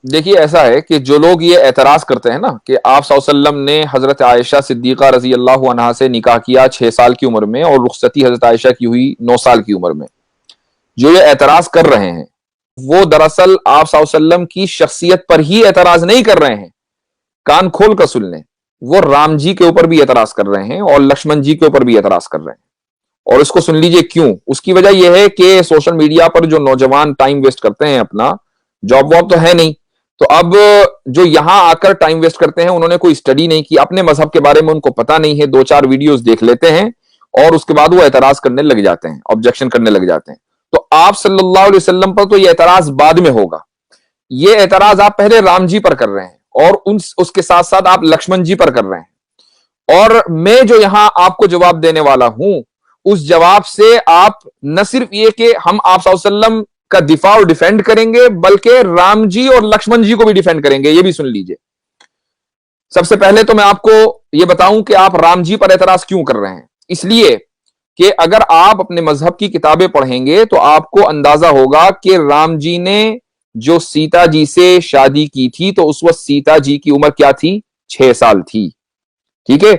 देखिए ऐसा है कि जो लोग ये एतराज करते हैं ना कि आप सल्लल्लाहु अलैहि वसल्लम ने हजरत आयशा सिद्दीका रजी अल्लाह अन्हा से निकाह किया 6 साल की उम्र में और रुखसती हजरत आयशा की हुई 9 साल की उम्र में, जो ये एतराज कर रहे हैं वो दरअसल आप सल्लल्लाहु अलैहि वसल्लम की शख्सियत पर ही एतराज नहीं कर रहे हैं। कान खोल कर सुन लें, वो राम जी के ऊपर भी एतराज कर रहे हैं और लक्ष्मण जी के ऊपर भी एतराज कर रहे हैं। और इसको सुन लीजिए क्यों। उसकी वजह यह है कि सोशल मीडिया पर जो नौजवान टाइम वेस्ट करते हैं अपना, जॉब वॉब तो है नहीं, तो अब जो यहां आकर टाइम वेस्ट करते हैं उन्होंने कोई स्टडी नहीं की, अपने मजहब के बारे में उनको पता नहीं है, 2-4 वीडियोस देख लेते हैं और उसके बाद वो एतराज करने लग जाते हैं, ऑब्जेक्शन करने लग जाते हैं। तो आप सल्लल्लाहु अलैहि वसल्लम पर तो ये एतराज बाद में होगा, ये एतराज आप पहले राम जी पर कर रहे हैं और उसके साथ साथ आप लक्ष्मण जी पर कर रहे हैं। और मैं जो यहां आपको जवाब देने वाला हूं, उस जवाब से आप न सिर्फ ये कि हम आप सल्लल्लाहु अलैहि वसल्लम का दिफा और डिफेंड करेंगे, बल्कि राम जी और लक्ष्मण जी को भी डिफेंड करेंगे। ये भी सुन लीजिए। सबसे पहले तो मैं आपको यह बताऊं कि आप राम जी पर एतराज क्यों कर रहे हैं। इसलिए कि अगर आप अपने मजहब की किताबें पढ़ेंगे तो आपको अंदाजा होगा कि राम जी ने जो सीता जी से शादी की थी तो उस वक्त सीता जी की उम्र क्या थी, 6 साल थी। ठीक है।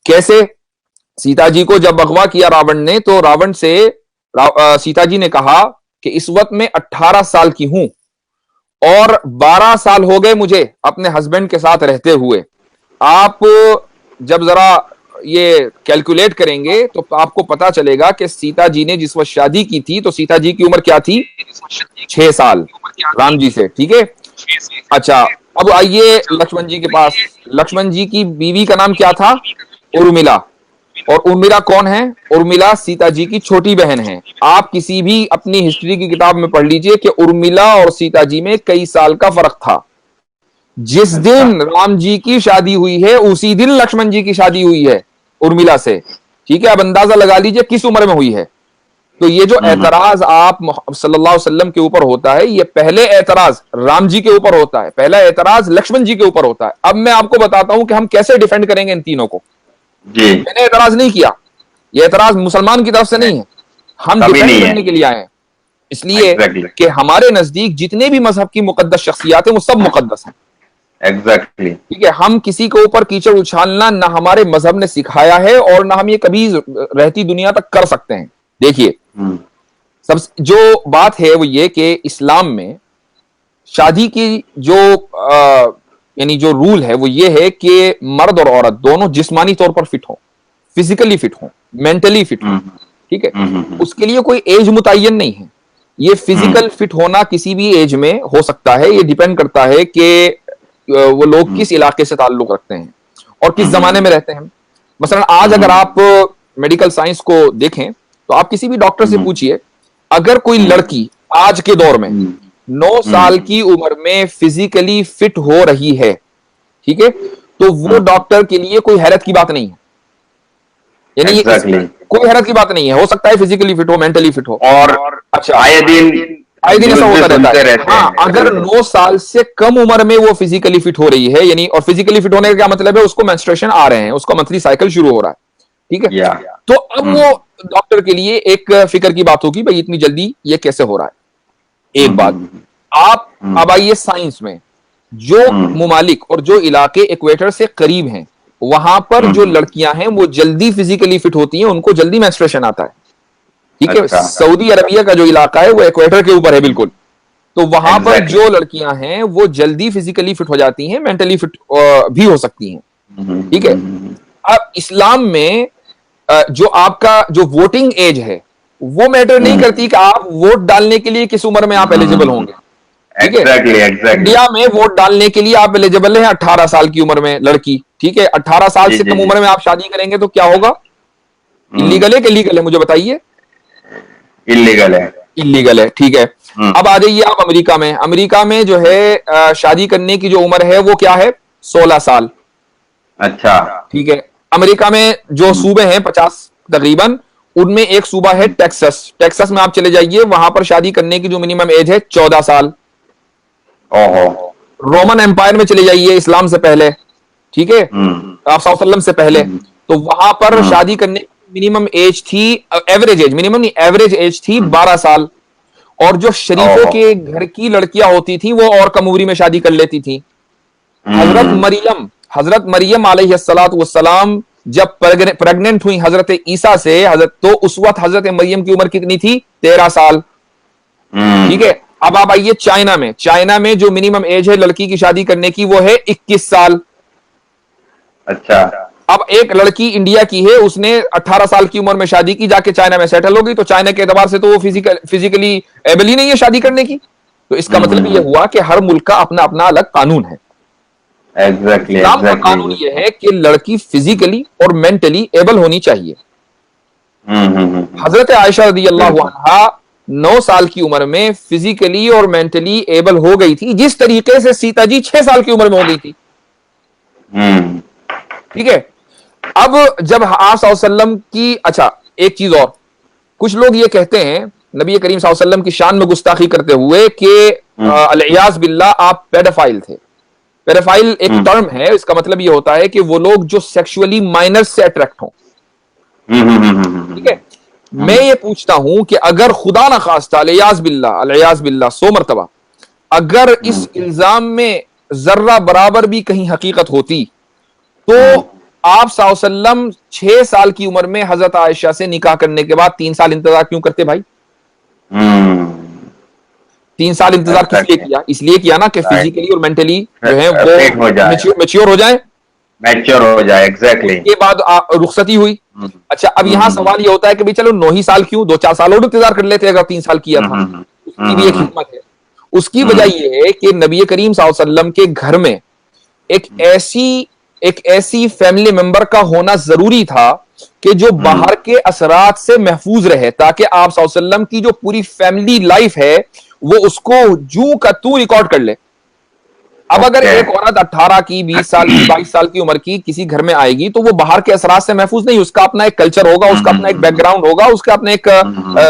कैसे? सीता जी को जब अगवा किया रावण ने, तो रावण से सीता जी ने कहा कि इस वक्त मैं 18 साल की हूं और 12 साल हो गए मुझे अपने हस्बैंड के साथ रहते हुए। आप जब जरा ये कैलकुलेट करेंगे तो आपको पता चलेगा कि सीता जी ने जिस वक्त शादी की थी तो सीता जी की उम्र क्या थी, 6 साल राम जी से। ठीक है। अच्छा, अब आइए लक्ष्मण जी के पास। लक्ष्मण जी की बीवी का नाम क्या था, उर्मिला। और उर्मिला कौन है? उर्मिला सीता जी की छोटी बहन है। आप किसी भी अपनी हिस्ट्री की किताब में पढ़ लीजिए कि उर्मिला और सीता जी में कई साल का फर्क था। जिस दिन राम जी की शादी हुई है उसी दिन लक्ष्मण जी की शादी हुई है उर्मिला से। ठीक है। अब अंदाजा लगा लीजिए किस उम्र में हुई है। तो ये जो एतराज आप सल्लल्लाहु अलैहि वसल्लम के ऊपर होता है, ये पहले एतराज राम जी के ऊपर होता है, पहला एतराज लक्ष्मण जी के ऊपर होता है। अब मैं आपको बताता हूं कि हम कैसे डिफेंड करेंगे इन तीनों को। जी। मैंने एतराज नहीं किया, ये एतराज मुसलमान की तरफ से नहीं है, हम डिफेंड करने के लिए आए हैं। इसलिए कि हमारे नजदीक जितने भी मजहब की मुकद्दस शख्सियात हैं वो सब मुकद्दस हैं। एग्जैक्टली। ठीक है। हम किसी के ऊपर कीचड़ उछालना ना हमारे मजहब ने सिखाया है और ना हम ये कभी रहती दुनिया तक कर सकते हैं। देखिए, सब जो बात है वो ये कि इस्लाम में शादी की जो यानी जो रूल है वो ये है कि मर्द और औरत दोनों जिस्मानी तौर पर फिट हो, फिजिकली फिट हो, मेंटली फिट हो। ठीक है। उसके लिए कोई एज मुतय्यन नहीं है। ये फिजिकल फिट होना किसी भी एज में हो सकता है। ये डिपेंड करता है कि वो लोग किस इलाके से ताल्लुक रखते हैं और किस जमाने में रहते हैं। मसलन आज अगर आप मेडिकल साइंस को देखें तो आप किसी भी डॉक्टर से पूछिए, अगर कोई लड़की आज के दौर में 9 साल की उम्र में फिजिकली फिट हो रही है, ठीक है, तो वो डॉक्टर के लिए कोई हैरत की बात नहीं है। यानी कोई हैरत की बात नहीं है। हो सकता है फिजिकली फिट हो, मेंटली फिट हो। और अच्छा, आए दिन ऐसा होता रहता है। हाँ, अगर 9 साल से कम उम्र में वो फिजिकली फिट हो रही है, यानी, और फिजिकली फिट होने का क्या मतलब है, उसको मेंस्ट्रुएशन आ रहे हैं, उसका मंथली साइकिल शुरू हो रहा है। ठीक है। तो अब वो डॉक्टर के लिए एक फिक्र की बात होगी, भाई इतनी जल्दी ये कैसे हो रहा है। एक बात। आप अब आइए साइंस में, जो मुमालिक और जो इलाके इक्वेटर से करीब हैं वहां पर जो लड़कियां हैं वो जल्दी फिजिकली फिट होती हैं, उनको जल्दी मेंस्ट्रुएशन आता है। ठीक है। सऊदी अरबिया का जो इलाका है वो इक्वेटर के ऊपर है बिल्कुल। तो वहां पर जो लड़कियां हैं वो जल्दी फिजिकली फिट हो जाती हैं, मेंटली फिट भी हो सकती हैं। ठीक है। अब इस्लाम में जो आपका जो वोटिंग एज है वो मैटर नहीं करती कि आप वोट डालने के लिए किस उम्र में आप एलिजिबल होंगे। ठीक है। इंडिया में वोट डालने के लिए आप एलिजिबल हैं 18 साल की उम्र में लड़की। ठीक है। 18 साल से कम उम्र में आप शादी करेंगे तो क्या होगा? इलीगल है कि लीगल है, मुझे बताइए। इलीगल है। इलीगल है। ठीक है। अब आ जाइए आप अमेरिका में। अमेरिका में जो है शादी करने की जो उम्र है वो क्या है? 16 साल। अच्छा। ठीक है। अमेरिका में जो सूबे हैं 50 तकरीबन, उनमें एक सूबा है टेक्सास। टेक्सास में आप चले जाइए, वहां पर शादी करने की जो मिनिमम एज है 14 साल। ओहो। रोमन एम्पायर में चले जाइए, इस्लाम से पहले, ठीक है, आप सल्लल्लाहु अलैहि वसल्लम से पहले, तो वहां पर शादी करने की मिनिमम एज थी, एवरेज एज, मिनिमम नहीं, एवरेज एज थी 12 साल। और जो शरीफों के घर की लड़कियां होती थी वो और कम उम्री में शादी कर लेती थी। हजरत मरियम अलैहिस्सलातु वस्सलाम जब प्रेग्नेंट हुई हजरत ईसा से, तो उस वक्त हजरत मरियम की उम्र कितनी थी? 13 साल। ठीक है, अब आप आइए चाइना में जो मिनिमम एज है लड़की की शादी करने की वो है 21 साल। अच्छा। अब एक लड़की इंडिया की है, उसने 18 साल की उम्र में शादी की, जाके चाइना में सेटल हो गई, तो चाइना के एतबार से तो वो फिजिकली एबल ही नहीं है शादी करने की। तो इसका मतलब यह हुआ कि हर मुल्क का अपना अपना अलग कानून है। इस्लाम का कानून यह है कि लड़की फिजिकली और मेंटली एबल होनी चाहिए। हजरत आयशा रज़ियल्लाहु अन्हा 9 साल की उम्र में फिजिकली और मेंटली एबल हो गई थी, जिस तरीके से सीता जी 6 साल की उम्र में हो गई थी। ठीक है, अब जब आप सल्लल्लाहु अलैहि वसल्लम की, अच्छा एक चीज और, कुछ लोग ये कहते हैं नबी करीम सल्लल्लाहु अलैहि वसल्लम की शान में गुस्ताखी करते हुए कि अलियाज़ बिल्लाह आप पेडोफाइल थे। पेडोफाइल एक टर्म है, इसका मतलब ये होता है कि वो लोग जो सेक्सुअली माइनर्स से अट्रैक्ट हों। ठीक है, मैं ये पूछता हूं कि अगर खुदा ना खास्ता अलियाज़ बिल्लाह 100 मरतबा अगर इस इल्जाम में जर्रा बराबर भी कहीं हकीकत होती, तो आप सल्लल्लाहु अलैहि वसल्लम 6 साल की उम्र में हजरत आयशा से निकाह करने के बाद 3 साल इंतजार क्यों करते भाई? 3 साल इंतजार किस लिए किया? इसलिए किया ना कि फिजिकली और मेंटली जो है वो मैच्योर हो जाए, एग्जैक्टली। के बाद रुखसती हुई। अच्छा, अब यहां सवाल ये होता है कि भाई चलो 9 ही साल क्यों, 2-4 साल और इंतजार कर लेते अगर 3 साल किया था। उसकी भी एक हिकमत है। उसकी वजह यह है कि नबी करीम सल्लल्लाहु अलैहि वसल्लम के घर में एक ऐसी फैमिली मेंबर का होना जरूरी था कि जो बाहर के असरात से महफूज रहे, ताकि आप सल्लल्लाहु अलैहि वसल्लम की जो पूरी फैमिली लाइफ है वो उसको जू का तू रिकॉर्ड कर ले। अब अगर एक औरत 18 की, 20 साल की, 22 साल की उम्र की किसी घर में आएगी तो वो बाहर के असरात से महफूज नहीं, उसका अपना एक कल्चर होगा, उसका अपना एक बैकग्राउंड होगा, उसका अपना एक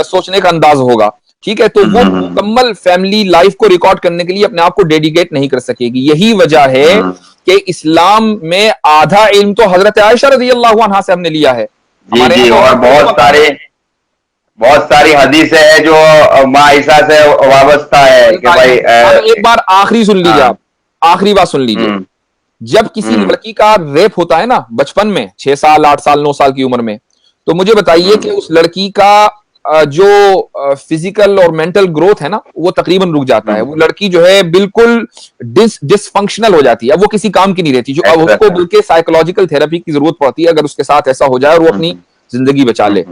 सोचने का अंदाज होगा। ठीक है, तो वो मुकम्मल फैमिली लाइफ को रिकॉर्ड करने के लिए अपने आप को डेडिकेट नहीं कर सकेगी। यही वजह है कि इस्लाम में आधा इल्म तो हजरत आयशा रज़ियल्लाहु अन्हा से हमने लिया है। जी, और बहुत सारी हदीसें हैं जो माँ आयशा से वाबस्ता है कि भाई। एक बार आखिरी सुन लीजिए, आप आखिरी बात सुन लीजिए। जब किसी लड़की का रेप होता है ना बचपन में, 6 साल, 8 साल, 9 साल की उम्र में, तो मुझे बताइए कि उस लड़की का जो फिजिकल और मेंटल ग्रोथ है ना वो तकरीबन रुक जाता है। वो लड़की जो है बिल्कुल डिसफंक्शनल हो जाती है, अब वो किसी काम की नहीं रहती, जो अब उसको बल्कि साइकोलॉजिकल थेरेपी की जरूरत पड़ती है अगर उसके साथ ऐसा हो जाए और वो अपनी जिंदगी बचा ले।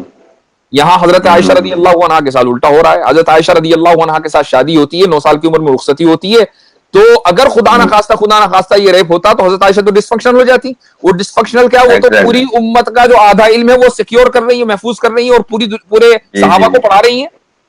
यहां हजरत आयशा रज़ियल्लाहु अन्हा के साथ उल्टा हो रहा है। हजरत आयशा रज़ियल्लाहु अन्हा के साथ शादी होती है, 9 साल की उम्र में रुखसती होती है, तो अगर खुदा ना खास्ता ये रेप होता तो हजरत आयशा तो डिसफंक्शनल हो जाती। वो डिसफंक्शनल क्या, वो तो पूरी उम्मत का जो आधा इल्म है वो सिक्योर कर रही है, महफूज कर रही है और पूरे सहाबा को पढ़ा रही है।